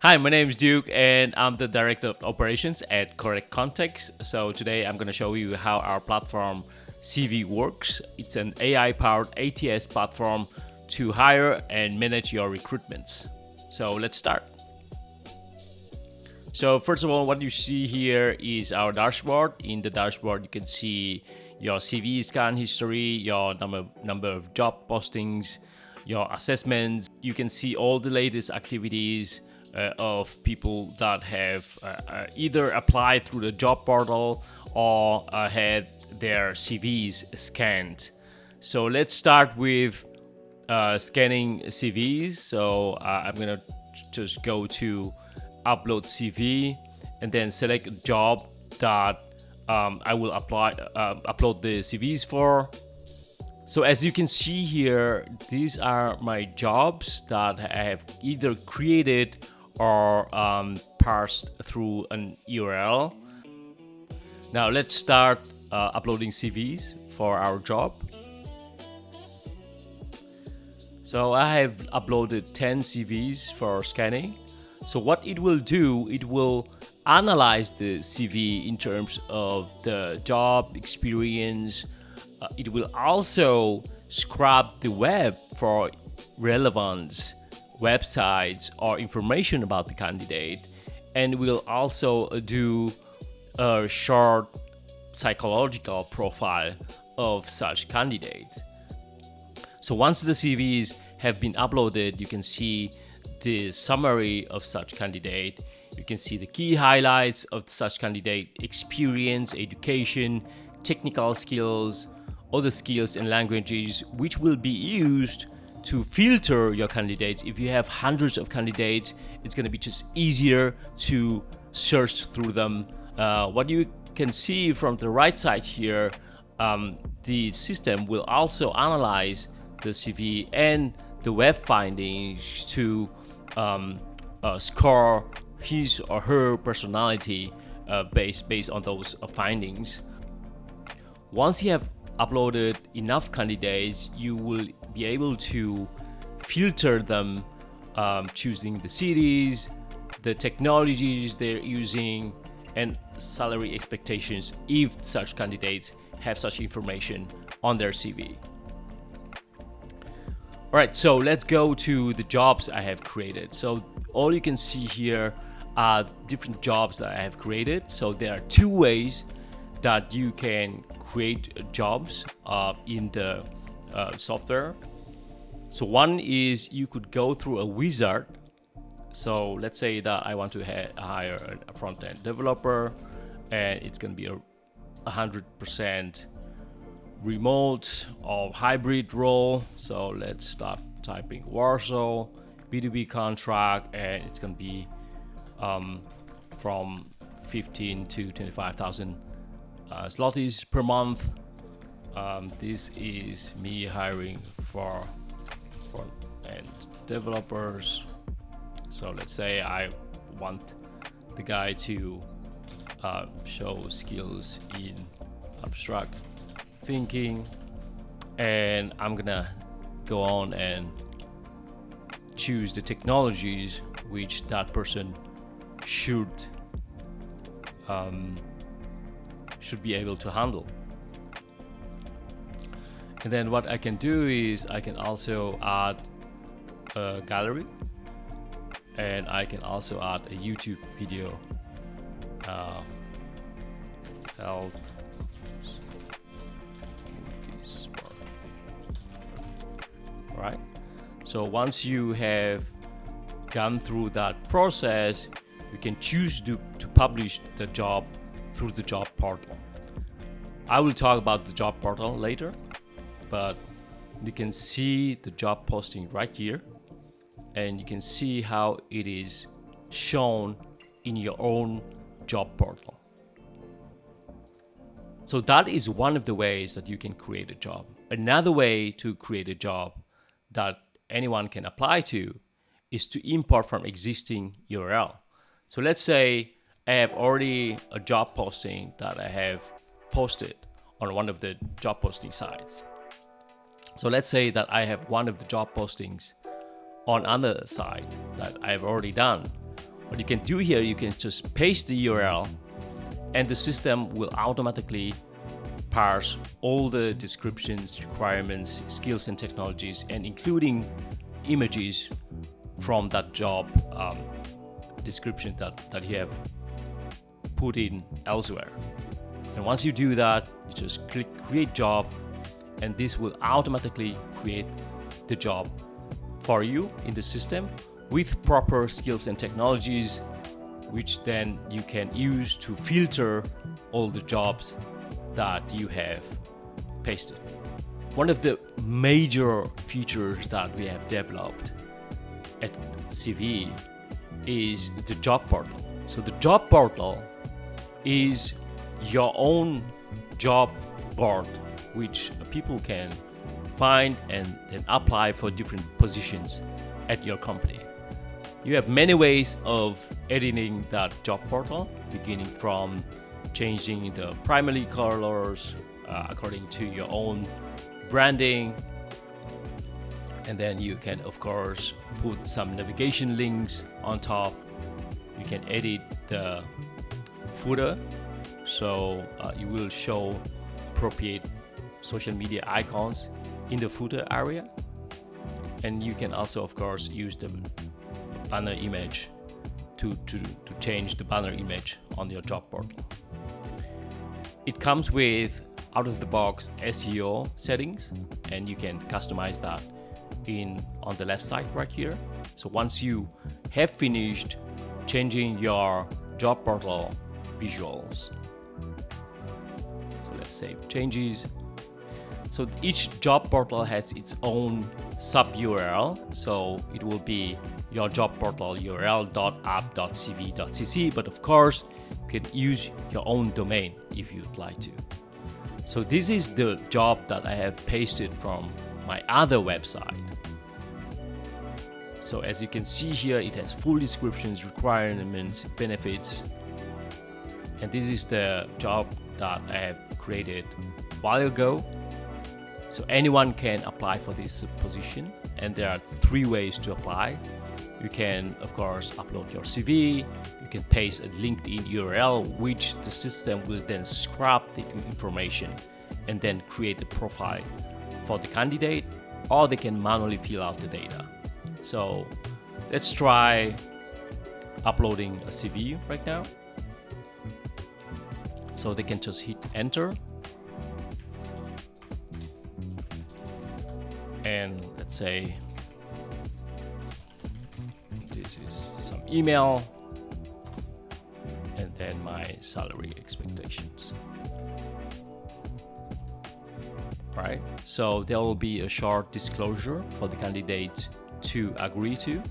Hi, my name is Duke and I'm the Director of Operations at Correct Context. So today I'm going to show you how our platform Ceevee works. It's an AI-powered ATS platform to hire and manage your recruitments. So let's start. So first of all, what you see here is our dashboard. In the dashboard, you can see your CV scan history, your number of job postings, your assessments. You can see all the latest activities of people that have either applied through the job portal or had their CVs scanned. So let's start with scanning CVs. So I'm gonna just go to upload CV and then select a job that I will upload the CVs for. So as you can see here, these are my jobs that I have either created or parsed through an URL. Now let's start uploading CVs for our job. So I have uploaded 10 CVs for scanning. So what it will do, it will analyze the CV in terms of the job experience. It will also scrub the web for relevant websites or information about the candidate, and will also do a short psychological profile of such candidate. So once the CVs have been uploaded, you can see the summary of such candidate. You can see the key highlights of such candidate: experience, education, technical skills, other skills and languages, which will be used to filter your candidates. If you have hundreds of candidates, it's going to be just easier to search through them. What you can see from the right side here, the system will also analyze the CV and the web findings to score his or her personality based on those findings. Once you have uploaded enough candidates, you will be able to filter them, choosing the cities, the technologies they're using, and salary expectations if such candidates have such information on their CV. All right, so let's go to the jobs I have created. So all you can see here are different jobs that I have created. So there are two ways that you can create jobs in the software. So one is you could go through a wizard. So let's say that I want to hire a front-end developer, and it's going to be a 100% remote or hybrid role. So let's start typing Warsaw, B2B contract, and it's going to be from 15 to 25,000 zlotys per month. This is me hiring for front-end developers. So let's say I want the guy to show skills in abstract thinking, and I'm gonna go on and choose the technologies which that person should be able to handle. And then what I can do is I can also add a gallery, and I can also add a YouTube video. Health sport. All right. So once you have gone through that process, you can choose to publish the job through the job portal. I will talk about the job portal later, but you can see the job posting right here, and you can see how it is shown in your own job portal. So that is one of the ways that you can create a job. Another way to create a job that anyone can apply to is to import from existing URL. So let's say I have already a job posting that I have posted on one of the job posting sites. So let's say that I have one of the job postings on another site that I've already done. What you can do here, you can just paste the URL and the system will automatically parse all the descriptions, requirements, skills and technologies, and including images from that job description that you have put in elsewhere. And once you do that, you just click create job, and this will automatically create the job for you in the system with proper skills and technologies, which then you can use to filter all the jobs that you have pasted. One of the major features that we have developed at Ceevee is the job portal. So the job portal is your own job board, which people can find and then apply for different positions at your company. You have many ways of editing that job portal, beginning from changing the primary colors according to your own branding, and then you can of course put some navigation links on top. You can edit the footer, so you will show appropriate social media icons in the footer area, and you can also of course use the banner image to change the banner image on your job portal. It comes with out-of-the-box SEO settings, and you can customize that on the left side right here. So once you have finished changing your job portal visuals, so let's save changes. So each job portal has its own sub URL, so it will be your job portal url.app.ceevee.cc, but of course you can use your own domain if you'd like to. So this is the job that I have pasted from my other website. So as you can see here, it has full descriptions, requirements, benefits, and this is the job that I have created a while ago. So anyone can apply for this position, and there are 3 ways to apply. You can of course upload your CV, you can paste a LinkedIn URL, which the system will then scrap the information and then create a profile for the candidate, or they can manually fill out the data. So let's try uploading a CV right now. So they can just hit enter, and let's say this is some email and then my salary expectations. All right, so there will be a short disclosure for the candidate to agree to,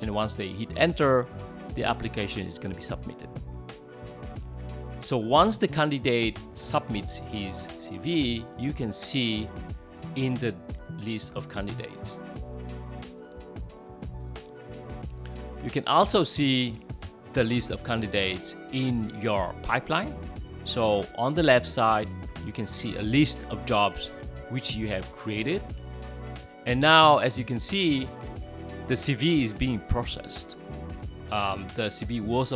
and once they hit enter, the application is going to be submitted. So once the candidate submits his CV, you can see in the list of candidates. You can also see the list of candidates in your pipeline. So on the left side, you can see a list of jobs which you have created. And now, as you can see, the CV is being processed. The CV was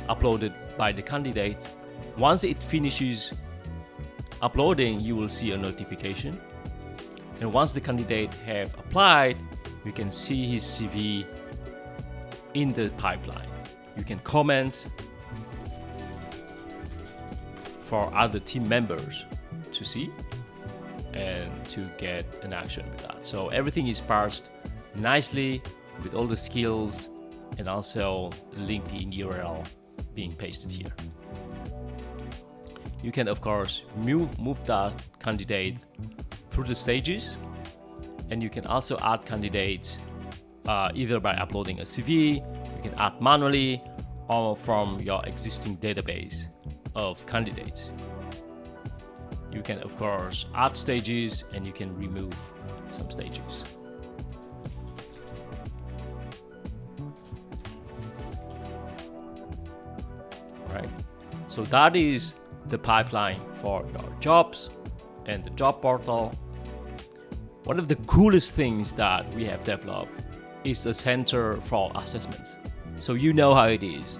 uploaded by the candidate. Once it finishes uploading, you will see a notification. And once the candidate have applied, you can see his CV in the pipeline. You can comment for other team members to see and to get an action with that. So everything is parsed nicely with all the skills and also LinkedIn URL being pasted here. You can of course move that candidate through the stages, and you can also add candidates either by uploading a CV, you can add manually, or from your existing database of candidates. You can of course add stages, and you can remove some stages. All right, so that is the pipeline for your jobs and the job portal. One of the coolest things that we have developed is a center for assessments. So you know how it is.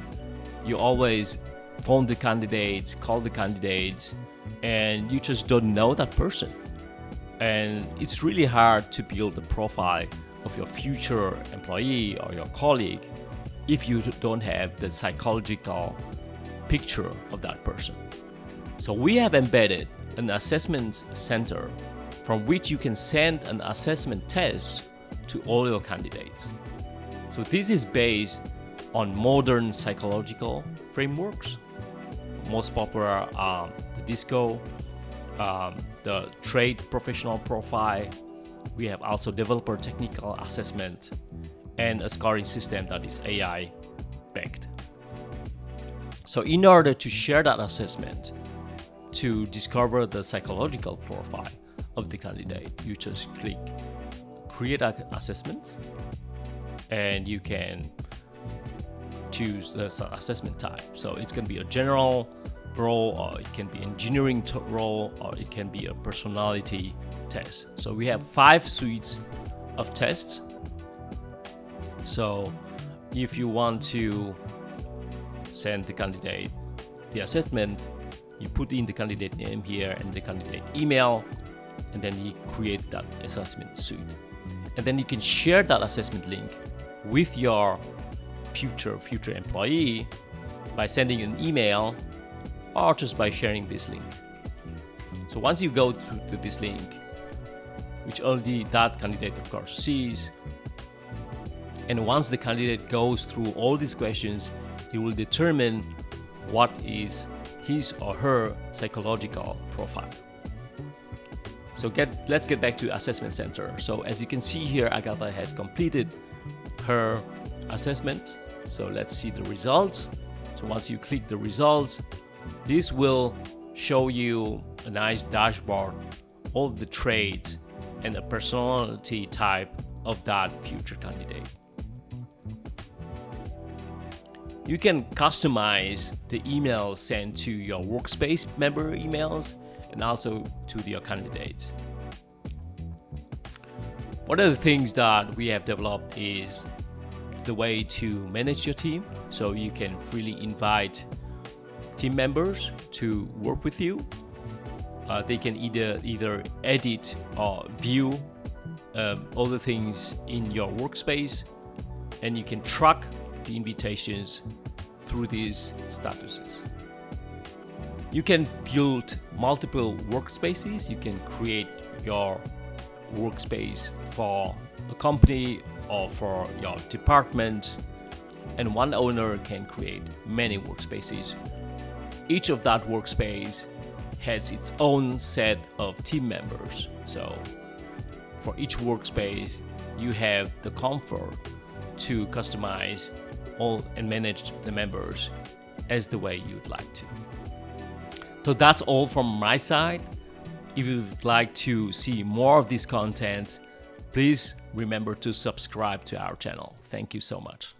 You always phone the candidates, call the candidates, and you just don't know that person. And it's really hard to build a profile of your future employee or your colleague if you don't have the psychological picture of that person. So we have embedded an assessment center from which you can send an assessment test to all your candidates. So this is based on modern psychological frameworks. Most popular are the DISCO, the trade professional profile. We have also developer technical assessment and a scoring system that is AI backed. So in order to share that assessment, to discover the psychological profile of the candidate, you just click create an assessment, and you can choose the assessment type. So it's going to be a general role, or it can be engineering role, or it can be a personality test. So we have 5 suites of tests. So if you want to send the candidate the assessment, you put in the candidate name here and the candidate email, and then you create that assessment suite. And then you can share that assessment link with your future employee by sending an email or just by sharing this link. So once you go to this link, which only that candidate of course sees, and once the candidate goes through all these questions, he will determine what is his or her psychological profile. So let's get back to Assessment Center. So as you can see here, Agatha has completed her assessment. So let's see the results. So once you click the results, this will show you a nice dashboard, all of the traits and the personality type of that future candidate. You can customize the email sent to your Workspace member emails and also to your candidates. One of the things that we have developed is the way to manage your team. So you can freely invite team members to work with you. They can either edit or view all the things in your workspace, and you can track the invitations through these statuses. You can build multiple workspaces. You can create your workspace for a company or for your department, and one owner can create many workspaces. Each of that workspace has its own set of team members. So for each workspace, you have the comfort to customize all and manage the members as the way you'd like to. So that's all from my side. If you'd like to see more of this content, please remember to subscribe to our channel. Thank you so much.